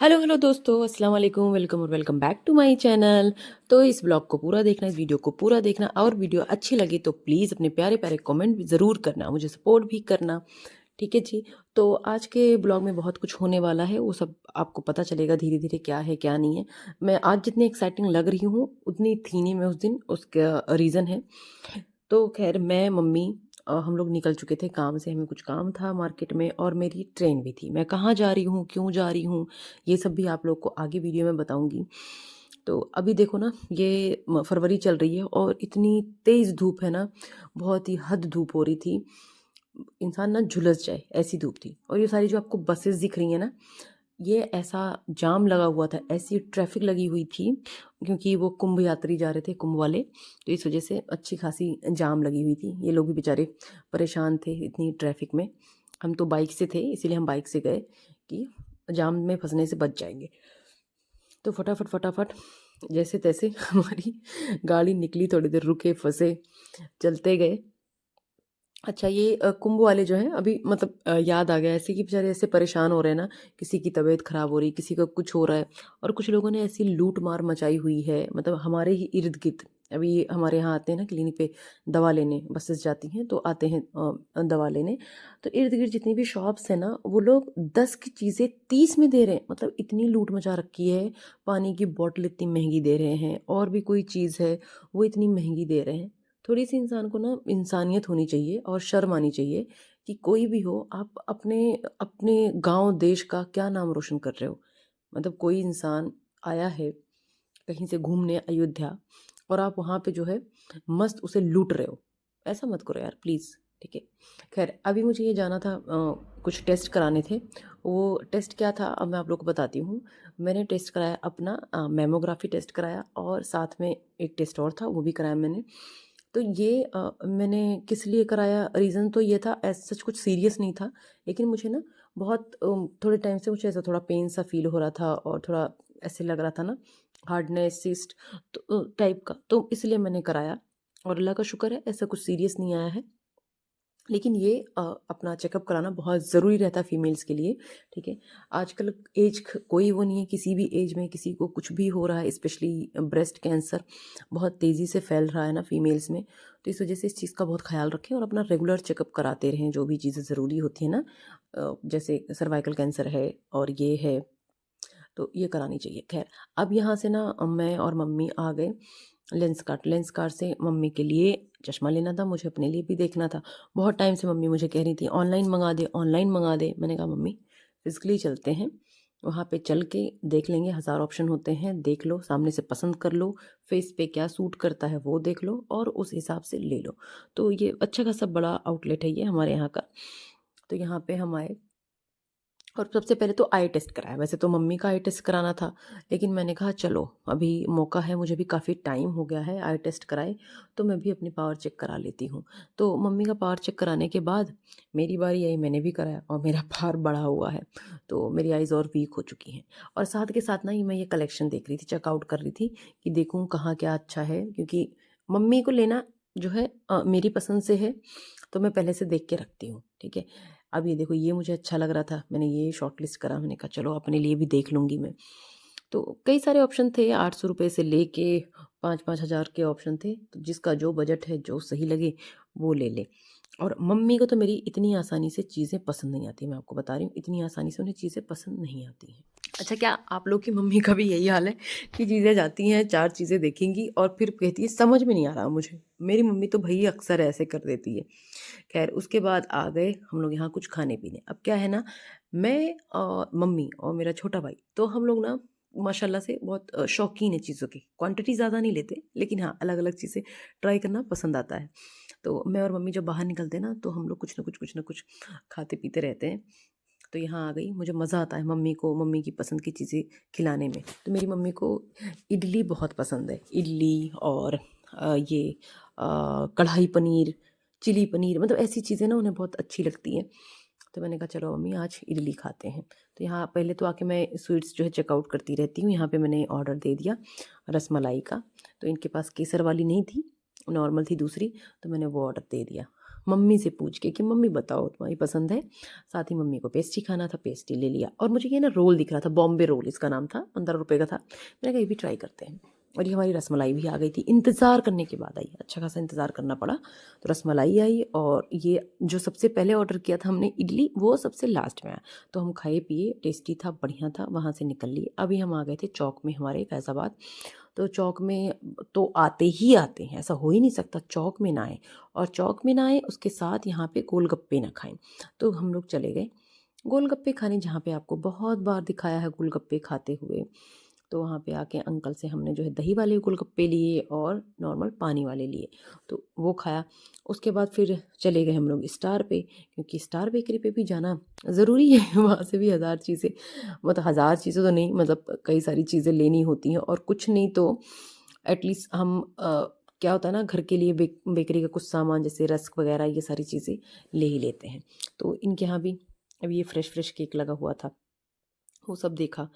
Hello दोस्तों, अस्सलाम वालेकुम। वेलकम और welcome back to my channel. तो इस ब्लॉग को पूरा देखना, इस वीडियो को पूरा देखना, और वीडियो अच्छी लगी तो प्लीज़ अपने प्यारे प्यारे कमेंट ज़रूर करना, मुझे सपोर्ट भी करना। ठीक है जी। तो आज के ब्लॉग में बहुत कुछ होने वाला है, वो सब आपको पता चलेगा धीरे धीरे क्या है क्या नहीं है। मैं आज जितनी एक्साइटिंग लग रही हूँ उतनी थी नहीं मैं उस दिन, उसका रीज़न है। तो खैर मैं मम्मी हम लोग निकल चुके थे काम से, हमें कुछ काम था मार्केट में और मेरी ट्रेन भी थी। मैं कहाँ जा रही हूँ, क्यों जा रही हूँ, ये सब भी आप लोग को आगे वीडियो में बताऊँगी। तो अभी देखो ना, ये फरवरी चल रही है और इतनी तेज़ धूप है ना, बहुत ही हद धूप हो रही थी। इंसान ना झुलस जाए ऐसी धूप थी। और ये सारी जो आपको बसेस दिख रही हैं ना, ये ऐसा जाम लगा हुआ था, ऐसी ट्रैफिक लगी हुई थी, क्योंकि वो कुंभ यात्री जा रहे थे, कुंभ वाले। तो इस वजह से अच्छी खासी जाम लगी हुई थी। ये लोग भी बेचारे परेशान थे इतनी ट्रैफिक में। हम तो बाइक से थे, इसीलिए हम बाइक से गए कि जाम में फंसने से बच जाएंगे। तो फटाफट फटाफट जैसे तैसे हमारी गाड़ी निकली, थोड़ी देर रुके, फंसे, चलते गए। अच्छा, ये कुंभ वाले जो हैं अभी मतलब याद आ गया ऐसे कि बेचारे ऐसे परेशान हो रहे हैं ना, किसी की तबीयत ख़राब हो रही, किसी का कुछ हो रहा है। और कुछ लोगों ने ऐसी लूट मार मचाई हुई है, मतलब हमारे ही इर्द गिर्द। अभी हमारे यहाँ आते हैं ना क्लिनिक पे दवा लेने, बसेस जाती हैं तो आते हैं दवा लेने। तो इर्द गिर्द जितनी भी शॉप्स हैं ना, वो लोग 10 की चीज़ें 30 में दे रहे हैं। मतलब इतनी लूट मचा रखी है। पानी की बॉटल इतनी महंगी दे रहे हैं, और भी कोई चीज़ है वो इतनी महंगी दे रहे हैं। थोड़ी सी इंसान को ना इंसानियत होनी चाहिए और शर्म आनी चाहिए कि कोई भी हो, आप अपने अपने गांव देश का क्या नाम रोशन कर रहे हो। मतलब कोई इंसान आया है कहीं से घूमने अयोध्या, और आप वहाँ पे जो है मस्त उसे लूट रहे हो। ऐसा मत करो यार, प्लीज़। ठीक है। खैर अभी मुझे ये जाना था, कुछ टेस्ट कराने थे। वो टेस्ट क्या था अब मैं आप लोग को बताती हूँ। मैंने टेस्ट कराया अपना, मेमोग्राफी टेस्ट कराया, और साथ में एक टेस्ट और था वो भी कराया मैंने। तो ये मैंने किस लिए कराया, रीज़न तो ये था, ऐसा सच कुछ सीरियस नहीं था। लेकिन मुझे ना बहुत थोड़े टाइम से मुझे ऐसा थोड़ा पेन सा फील हो रहा था, और थोड़ा ऐसे लग रहा था ना, हार्डनेस सिस्ट तो टाइप का, तो इसलिए मैंने कराया। और अल्लाह का शुक्र है ऐसा कुछ सीरियस नहीं आया है। लेकिन ये अपना चेकअप कराना बहुत ज़रूरी रहता है फीमेल्स के लिए। ठीक है। आजकल एज कोई वो नहीं है, किसी भी एज में किसी को कुछ भी हो रहा है, स्पेशली ब्रेस्ट कैंसर बहुत तेज़ी से फैल रहा है ना फीमेल्स में। तो इस वजह से इस चीज़ का बहुत ख्याल रखें और अपना रेगुलर चेकअप कराते रहें, जो भी चीज़ें ज़रूरी होती हैं ना, जैसे सर्वाइकल कैंसर है और ये है, तो ये करानी चाहिए। खैर अब यहाँ से ना मैं और मम्मी आ गए लेंस कार्ट से। मम्मी के लिए चश्मा लेना था, मुझे अपने लिए भी देखना था। बहुत टाइम से मम्मी मुझे कह रही थी ऑनलाइन मंगा दे, ऑनलाइन मंगा दे। मैंने कहा मम्मी फिजिकली चलते हैं, वहाँ पे चल के देख लेंगे, हज़ार ऑप्शन होते हैं, देख लो, सामने से पसंद कर लो, फेस पे क्या सूट करता है वो देख लो, और उस हिसाब से ले लो। तो ये अच्छा खासा बड़ा आउटलेट है ये हमारे यहाँ का। तो यहाँ पे हम आए और सबसे पहले तो आई टेस्ट कराया। वैसे तो मम्मी का आई टेस्ट कराना था, लेकिन मैंने कहा चलो अभी मौका है, मुझे भी काफ़ी टाइम हो गया है आई टेस्ट कराए, तो मैं भी अपनी पावर चेक करा लेती हूँ। तो मम्मी का पावर चेक कराने के बाद मेरी बारी आई, मैंने भी कराया, और मेरा पावर बढ़ा हुआ है, तो मेरी आइज़ और वीक हो चुकी हैं। और साथ के साथ ना ही मैं ये कलेक्शन देख रही थी, चेकआउट कर रही थी कि देखूँ कहाँ क्या अच्छा है, क्योंकि मम्मी को लेना जो है मेरी पसंद से है, तो मैं पहले से देख के रखती हूँ। ठीक है। अब ये देखो, ये मुझे अच्छा लग रहा था, मैंने ये शॉर्ट लिस्ट करा, मैंने कहा चलो अपने लिए भी देख लूँगी मैं। तो कई सारे ऑप्शन थे, 800 रुपये से लेके 5-5 हज़ार के ऑप्शन थे, तो जिसका जो बजट है, जो सही लगे वो ले ले। और मम्मी को तो मेरी इतनी आसानी से चीज़ें पसंद नहीं आती, मैं आपको बता रही हूँ, इतनी आसानी से उन्हें चीज़ें पसंद नहीं आती हैं। अच्छा, क्या आप लोग की मम्मी का भी यही हाल है कि चीज़ें जाती हैं, 4 चीज़ें देखेंगी और फिर कहती है समझ में नहीं आ रहा मुझे? मेरी मम्मी तो भई अक्सर ऐसे कर देती है। खैर उसके बाद आ गए हम लोग यहाँ कुछ खाने पीने। अब क्या है ना, मैं मम्मी और मेरा छोटा भाई, तो हम लोग ना माशाल्लाह से बहुत शौकीन है चीज़ों की। क्वांटिटी ज़्यादा नहीं लेते, लेकिन हाँ अलग अलग चीज़ें ट्राई करना पसंद आता है। तो मैं और मम्मी जब बाहर निकलते हैं ना, तो हम लोग कुछ ना कुछ खाते पीते रहते हैं। तो यहाँ आ गई, मुझे मज़ा आता है मम्मी को मम्मी की पसंद की चीज़ें खिलाने में। तो मेरी मम्मी को इडली बहुत पसंद है, इडली और ये कढ़ाई पनीर, चिली पनीर, मतलब ऐसी चीज़ें ना उन्हें बहुत अच्छी लगती हैं। तो मैंने कहा चलो मम्मी आज इडली खाते हैं। तो यहाँ पहले तो आके मैं स्वीट्स जो है चेकआउट करती रहती हूँ। यहाँ पे मैंने ऑर्डर दे दिया रसमलाई का। तो इनके पास केसर वाली नहीं थी, नॉर्मल थी दूसरी, तो मैंने वो ऑर्डर दे दिया। मम्मी से पूछ के कि मम्मी बताओ तुम्हारी पसंद है। साथ ही मम्मी को पेस्ट्री खाना था, पेस्ट्री ले लिया। और मुझे ये ना रोल दिख रहा था, बॉम्बे रोल इसका नाम था, 15 रुपये का था। मैंने कहा ये भी ट्राई करते हैं। और ये हमारी रसमलाई भी आ गई थी, इंतज़ार करने के बाद आई, अच्छा खासा इंतज़ार करना पड़ा। तो रसमलाई आई, और ये जो सबसे पहले ऑर्डर किया था हमने इडली, वो सबसे लास्ट में आया। तो हम खाए पिए, टेस्टी था, बढ़िया था, वहाँ से निकल लिए। अभी हम आ गए थे चौक में हमारे फैज़ाबाद। तो चौक में तो आते ही आते हैं, ऐसा हो ही नहीं सकता चौक में ना आए। और चौक में ना आए उसके साथ यहाँ पे गोलगप्पे ना खाएं। तो हम लोग चले गए गोलगप्पे खाने, जहाँ पे आपको बहुत बार दिखाया है गोलगप्पे खाते हुए। तो वहाँ पे आके अंकल से हमने जो है दही वाले गोलगप्पे लिए और नॉर्मल पानी वाले लिए, तो वो खाया। उसके बाद फिर चले गए हम लोग स्टार पे, क्योंकि स्टार बेकरी पे भी जाना ज़रूरी है। वहाँ से भी हज़ार चीज़ें, मतलब हज़ार चीज़ें तो नहीं, मतलब कई सारी चीज़ें लेनी होती हैं, और कुछ नहीं तो एटलीस्ट हम क्या होता है ना, घर के लिए बेकरी का कुछ सामान जैसे रस्क वगैरह ये सारी चीज़ें ले ही लेते हैं। तो इनके यहाँ भी अभी ये फ्रेश फ्रेश केक लगा हुआ था, वो सब देखा।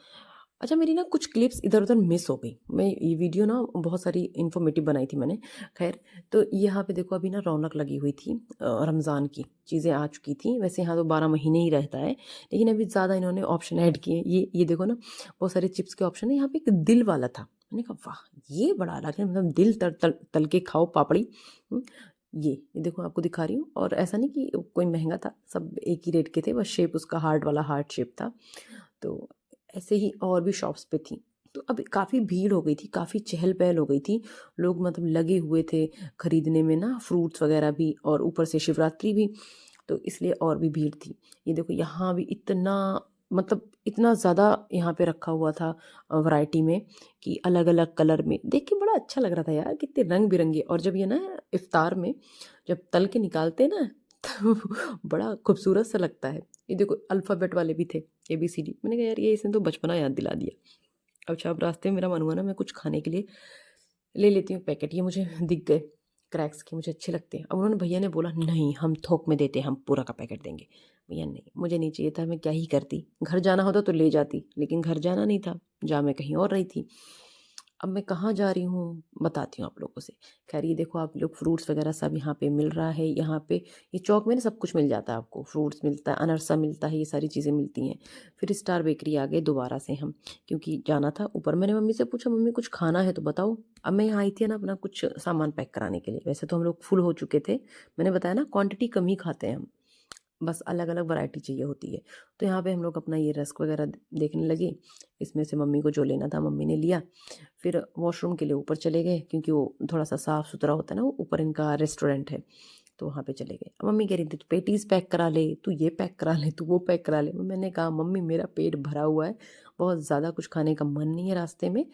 अच्छा, मेरी ना कुछ क्लिप्स इधर-उधर मिस हो गई। मैं ये वीडियो ना बहुत सारी इन्फॉर्मेटिव बनाई थी मैंने। ख़ैर, तो यहाँ पे देखो अभी ना रौनक लगी हुई थी, रमज़ान की चीज़ें आ चुकी थी। वैसे यहाँ तो 12 महीने ही रहता है, लेकिन अभी ज़्यादा इन्होंने ऑप्शन ऐड किए। ये देखो ना, बहुत सारे चिप्स के ऑप्शन है। यहाँ पे एक दिल वाला था। मैंने कहा वाह! ये बड़ा अलग है, मतलब दिल तल तल तल के खाओ पापड़ी। हुँ, ये देखो आपको दिखा रही हूँ, और ऐसा नहीं कि कोई महँगा था, सब एक ही रेट के थे, बस शेप उसका हार्ट वाला हार्ट शेप था। तो ऐसे ही और भी शॉप्स पे थी। तो अब काफ़ी भीड़ हो गई थी, काफ़ी चहल-पहल हो गई थी। लोग मतलब लगे हुए थे खरीदने में ना, फ्रूट्स वगैरह भी, और ऊपर से शिवरात्रि भी, तो इसलिए और भी भीड़ थी। ये देखो यहाँ भी इतना, मतलब इतना ज़्यादा यहाँ पे रखा हुआ था वैरायटी में, कि अलग-अलग कलर में देख के बड़ा अच्छा लग रहा था यार, कितने रंग-बिरंगे। और जब ये ना इफ्तार में जब तल के निकालते हैं ना, तो बड़ा खूबसूरत सा लगता है। ये देखो अल्फ़ाबेट वाले भी थे, ABCD। मैंने कहा यार ये इसने तो बचपना याद दिला दिया। अच्छा, अब रास्ते में मेरा मन हुआ ना, मैं कुछ खाने के लिए ले लेती हूँ पैकेट। ये मुझे दिख गए क्रैक्स के, मुझे अच्छे लगते हैं। अब उन्होंने, भैया ने बोला नहीं हम थोक में देते हैं, हम पूरा का पैकेट देंगे। भैया नहीं, मुझे नहीं चाहिए था, मैं क्या ही करती। घर जाना होता तो ले जाती, लेकिन घर जाना नहीं था, जा मैं कहीं और रही थी। अब मैं कहाँ जा रही हूँ बताती हूँ आप लोगों से। खैर ये देखो आप लोग, फ्रूट्स वगैरह सब यहाँ पे मिल रहा है। यहाँ पे ये चौक में ना सब कुछ मिल जाता है आपको, फ्रूट्स मिलता है, अनरसा मिलता है, ये सारी चीज़ें मिलती हैं। फिर स्टार बेकरी आ गए दोबारा से हम, क्योंकि जाना था ऊपर। मैंने मम्मी से पूछा मम्मी कुछ खाना है तो बताओ। अब मैं यहाँ आई थी ना अपना कुछ सामान पैक कराने के लिए। वैसे तो हम लोग फुल हो चुके थे, मैंने बताया ना क्वांटिटी कम ही खाते हैं हम, बस अलग-अलग वैरायटी चाहिए होती है। तो यहाँ पे हम लोग अपना ये रस्क वगैरह देखने लगे। इसमें से मम्मी को जो लेना था मम्मी ने लिया। फिर वॉशरूम के लिए ऊपर चले गए, क्योंकि वो थोड़ा-सा साफ-सुथरा होता है ना, वो ऊपर इनका रेस्टोरेंट है, तो वहाँ पे चले गए। अब मम्मी कह रही थी, "तू पैटीज़ पैक करा ले, तू ये पैक करा ले, तू वो पैक करा ले।" मैंने कहा, "मम्मी मेरा पेट भरा हुआ है, बहुत ज़्यादा कुछ खाने का मन नहीं है रास्ते में,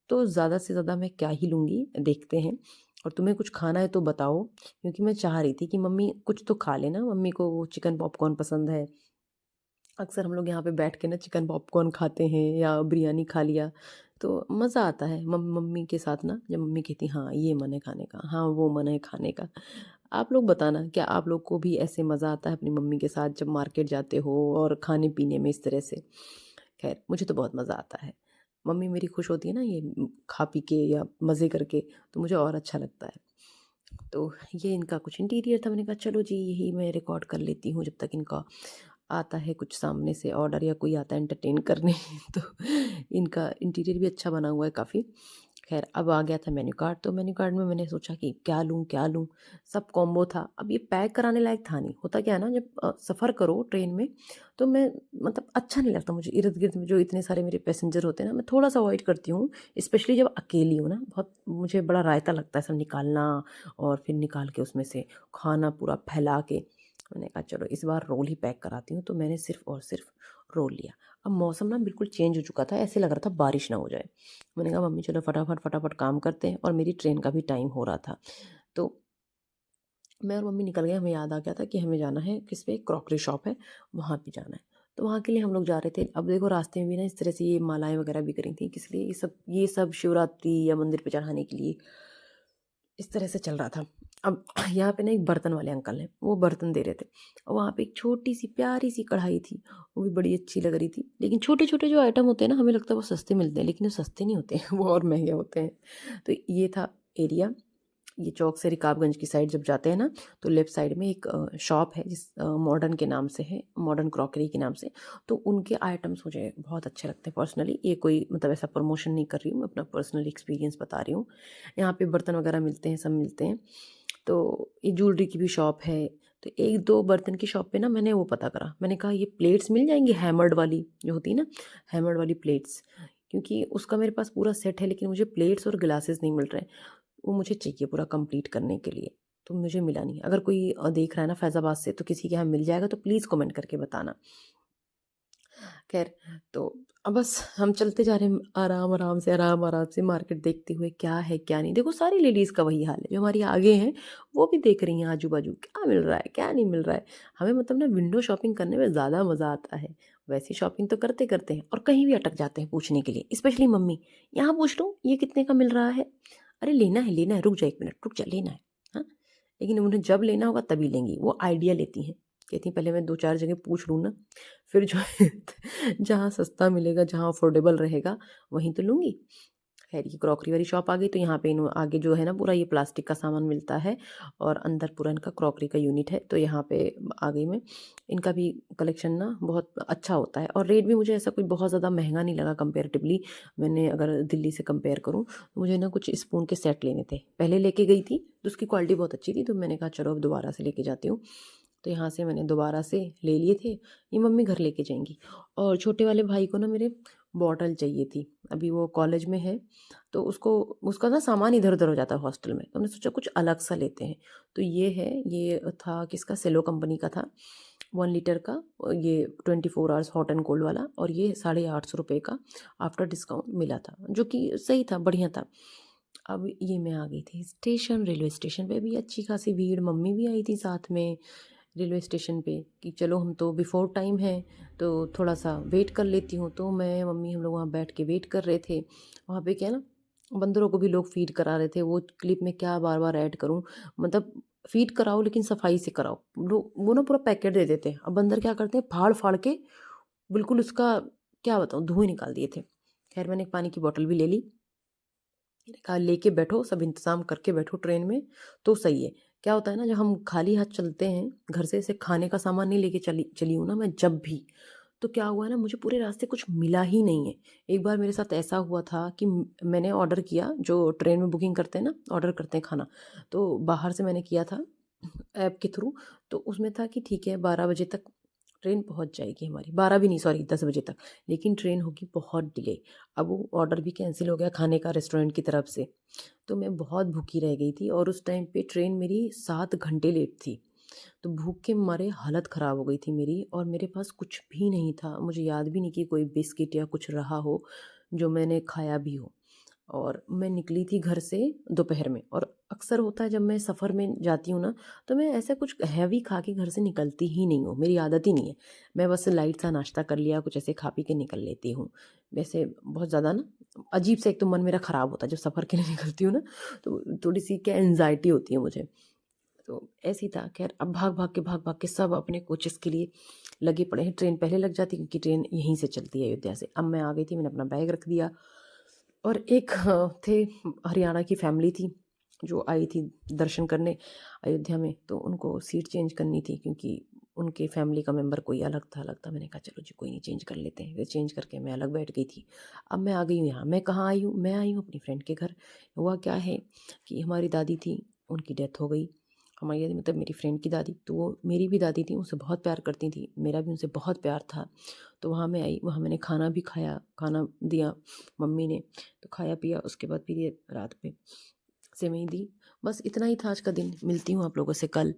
तो ज़्यादा से ज़्यादा मैं क्या ही लूँगी, देखते हैं। और तुम्हें कुछ खाना है तो बताओ।" क्योंकि मैं चाह रही थी कि मम्मी कुछ तो खा ले ना, मम्मी को वो चिकन पॉपकॉर्न पसंद है। अक्सर हम लोग यहाँ पे बैठ के ना चिकन पॉपकॉर्न खाते हैं, या बिरयानी खा लिया, तो मज़ा आता है मम्मी के साथ ना, जब मम्मी कहती हाँ ये मन है खाने का, हाँ वो मन है खाने का। आप लोग बताना, क्या आप लोग को भी ऐसे मज़ा आता है अपनी मम्मी के साथ जब मार्केट जाते हो और खाने पीने में इस तरह से? खैर मुझे तो बहुत मज़ा आता है। मम्मी मेरी खुश होती है ना, ये खा पी के या मज़े करके, तो मुझे और अच्छा लगता है। तो ये इनका कुछ इंटीरियर था। मैंने कहा चलो जी यही मैं रिकॉर्ड कर लेती हूँ, जब तक इनका आता है कुछ सामने से ऑर्डर, या कोई आता है एंटरटेन करने। तो इनका इंटीरियर भी अच्छा बना हुआ है काफ़ी। खैर अब आ गया था मेन्यू कार्ड, तो मेन्यू कार्ड में मैंने सोचा कि क्या लूँ क्या लूँ, सब कॉम्बो था। अब ये पैक कराने लायक था नहीं। होता क्या है ना, जब सफ़र करो ट्रेन में, तो मैं, मतलब अच्छा नहीं लगता मुझे, इर्द गिर्द में जो इतने सारे मेरे पैसेंजर होते हैं ना, मैं थोड़ा सा अवॉइड करती हूँ। स्पेशली जब अकेली हूँ ना, बहुत मुझे बड़ा रायता लगता है सब निकालना, और फिर निकाल के उसमें से खाना पूरा फैला के। मैंने कहा चलो इस बार रोल ही पैक कराती हूँ, तो मैंने सिर्फ़ और सिर्फ रोल लिया। अब मौसम ना बिल्कुल चेंज हो चुका था, ऐसे लग रहा था बारिश ना हो जाए। मैंने कहा मम्मी चलो फटाफट फटाफट काम करते हैं, और मेरी ट्रेन का भी टाइम हो रहा था। तो मैं और मम्मी निकल गए, हमें याद आ गया था कि हमें जाना है किस पे, क्रॉकरी शॉप है, वहाँ पे जाना है। तो वहाँ के लिए हम लोग जा रहे थे। अब देखो रास्ते में भी ना इस तरह से ये मालाएँ वगैरह बिक रही थी, किस लिए, ये सब शिवरात्रि या मंदिर पे चढ़ाने के लिए, इस तरह से चल रहा था। अब यहाँ पे ना एक बर्तन वाले अंकल हैं, वो बर्तन दे रहे थे, और वहाँ पे एक छोटी-सी प्यारी-सी कढ़ाई थी, वो भी बड़ी अच्छी लग रही थी। लेकिन छोटे-छोटे जो आइटम होते हैं ना, हमें लगता है वो सस्ते मिलते हैं, लेकिन वो सस्ते नहीं होते हैं, वो और महँगे होते हैं। तो ये था एरिया, ये चौक से रिकाबगंज की साइड जब जाते हैं ना, तो लेफ़्ट साइड में एक शॉप है जिस मॉडर्न के नाम से है, मॉडर्न क्रॉकरी के नाम से। तो उनके आइटम्स मुझे बहुत अच्छे लगते हैं पर्सनली। ये कोई मतलब ऐसा प्रमोशन नहीं कर रही हूँ, मैं अपना पर्सनल एक्सपीरियंस बता रही हूँ। यहाँ पे बर्तन वगैरह मिलते हैं, सब मिलते हैं। तो ये ज्वेलरी की भी शॉप है। तो 1-2 बर्तन की शॉप पे ना मैंने वो पता करा, मैंने कहा ये प्लेट्स मिल जाएँगी हैमर्ड वाली, जो होती है ना, हैमर्ड वाली प्लेट्स। क्योंकि उसका मेरे पास पूरा सेट है, लेकिन मुझे प्लेट्स और ग्लासेस नहीं मिल रहे हैं। वो मुझे चाहिए पूरा कंप्लीट करने के लिए, तो मुझे मिला नहीं। अगर कोई देख रहा है ना फैज़ाबाद से, तो किसी के यहाँ मिल जाएगा तो प्लीज़ कमेंट करके बताना। ख़ैर, तो अब बस हम चलते जा रहे हैं आराम-आराम से मार्केट देखते हुए, क्या है क्या नहीं। देखो सारी लेडीज़ का वही हाल है, जो हमारी आगे हैं वो भी देख रही हैं आजू-बाजू, क्या मिल रहा है, क्या नहीं मिल रहा है। हमें मतलब ना विंडो शॉपिंग करने में ज़्यादा मज़ा आता है। वैसी शॉपिंग तो करते-करते हैं और कहीं भी अटक जाते हैं पूछने के लिए, स्पेशली मम्मी, यहाँ पूछ लो ये कितने का मिल रहा है? अरे लेना है, रुक जा 1 मिनट, रुक जा, लेना है। हाँ? लेकिन उन्हें जब लेना होगा तभी लेंगी, वो आइडिया लेती हैं। कहती हैं पहले मैं 2-4 जगह पूछ लूँ ना, फिर जो है जहाँ सस्ता मिलेगा, जहाँ अफोर्डेबल रहेगा, वहीं तो लूँगी। ख़ैर ये क्रॉकरी वाली शॉप आ गई, तो यहाँ पे आगे जो है ना पूरा ये प्लास्टिक का सामान मिलता है और अंदर पूरा इनका क्रॉकरी का यूनिट है, तो यहाँ पे आ गई मैं। इनका भी कलेक्शन ना बहुत अच्छा होता है और रेट भी मुझे ऐसा कोई बहुत ज़्यादा महँगा नहीं लगा कंपैरेटिवली। मैंने अगर दिल्ली से कंपेयर करूँ, तो मुझे ना कुछ स्पून के सेट लेने थे। पहले लेके गई थी, तो उसकी क्वालिटी बहुत अच्छी थी, तो मैंने कहा चलो अब दोबारा से लेके जाती हूँ। तो यहाँ से मैंने दोबारा से ले लिए थे, ये मम्मी घर लेके जाएँगी। और छोटे वाले भाई को ना मेरे बॉटल चाहिए थी, अभी वो कॉलेज में है, तो उसको उसका ना सामान इधर-उधर हो जाता है हॉस्टल में, तो हमने सोचा कुछ अलग सा लेते हैं। तो ये है, ये था किसका, सेलो कंपनी का था, 1 लीटर का, ये 24 आवर्स हॉट एंड कोल्ड वाला, और ये ₹850 का आफ्टर डिस्काउंट मिला था, जो कि सही था, बढ़िया था। अब ये मैं आ गई थी स्टेशन, रेलवे स्टेशन पे भी अच्छी खासी भीड़, मम्मी भी आई थी साथ में। रेलवे स्टेशन पे कि चलो हम तो बिफ़ोर टाइम हैं, तो थोड़ा-सा वेट कर लेती हूँ। तो मैं, मम्मी, हम लोग वहाँ बैठ के वेट कर रहे थे। वहाँ पे क्या है ना, बंदरों को भी लोग फ़ीड करा रहे थे। वो क्लिप में क्या बार-बार ऐड करूँ, मतलब फ़ीड कराओ लेकिन सफाई से कराओ। वो ना पूरा पैकेट दे देते हैं। अब बंदर क्या करते हैं, फाड़-फाड़ के बिल्कुल उसका, क्या बताऊँ, धुएँ निकाल दिए थे। ख़ैर मैंने एक पानी की बॉटल भी ले ली। मैंने कहा लेके बैठो, सब इंतज़ाम करके बैठो ट्रेन में तो सही है। क्या होता है ना, जब हम खाली हाथ चलते हैं घर से, ऐसे खाने का सामान नहीं लेके चली चली हूँ ना मैं जब भी, तो क्या हुआ ना, मुझे पूरे रास्ते कुछ मिला ही नहीं है। एक बार मेरे साथ ऐसा हुआ था कि मैंने ऑर्डर किया, जो ट्रेन में बुकिंग करते हैं ना, ऑर्डर करते हैं खाना, तो बाहर से मैंने किया था ऐप के थ्रू। तो उसमें था कि ठीक है 12 बजे तक ट्रेन पहुंच जाएगी हमारी, 12 भी नहीं, सॉरी 10 बजे तक, लेकिन ट्रेन होगी बहुत डिले। अब वो ऑर्डर भी कैंसिल हो गया खाने का रेस्टोरेंट की तरफ से। तो मैं बहुत भूखी रह गई थी और उस टाइम पे ट्रेन मेरी 7 घंटे लेट थी। तो भूख के मारे हालत ख़राब हो गई थी मेरी, और मेरे पास कुछ भी नहीं था। मुझे याद भी नहीं कि कोई बिस्किट या कुछ रहा हो जो मैंने खाया भी हो। और मैं निकली थी घर से दोपहर में, और अक्सर होता है जब मैं सफ़र में जाती हूँ ना, तो मैं ऐसा कुछ हैवी खा के घर से निकलती ही नहीं हूँ, मेरी आदत ही नहीं है। मैं बस लाइट सा नाश्ता कर लिया, कुछ ऐसे खा पी के निकल लेती हूँ। वैसे बहुत ज़्यादा ना अजीब सा, एक तो मन मेरा ख़राब होता है जब सफ़र के लिए निकलती हूँ ना, तो थोड़ी-सी क्या एंग्ज़ायटी होती है मुझे। तो ऐसे ही था। ख़ैर अब भाग-भाग के सब अपने कोचेस के लिए लगे पड़े हैं। ट्रेन पहले लग जाती, क्योंकि ट्रेन यहीं से चलती है अयोध्या से। अब मैं आ गई थी, मैंने अपना बैग रख दिया, और एक थे हरियाणा की फैमिली थी, जो आई थी दर्शन करने अयोध्या में, तो उनको सीट चेंज करनी थी, क्योंकि उनके फैमिली का मेंबर कोई अलग था। मैंने कहा चलो जी कोई नहीं, चेंज कर लेते हैं। फिर चेंज करके मैं अलग बैठ गई थी। अब मैं आ गई हूँ यहाँ। मैं कहाँ आई हूँ, मैं आई हूँ अपनी फ्रेंड के घर। हुआ क्या है कि हमारी दादी थी, उनकी डेथ हो गई। हमारी दादी मतलब मेरी फ्रेंड की दादी, तो वो मेरी भी दादी थी, उनसे बहुत प्यार करती थी, मेरा भी उनसे बहुत प्यार था। तो वहाँ मैं आई, वहाँ मैंने खाना भी खाया, खाना दिया मम्मी ने, तो खाया पिया, उसके बाद फिर ये रात में सेवई दी। बस इतना ही था आज का दिन। मिलती हूँ आप लोगों से कल।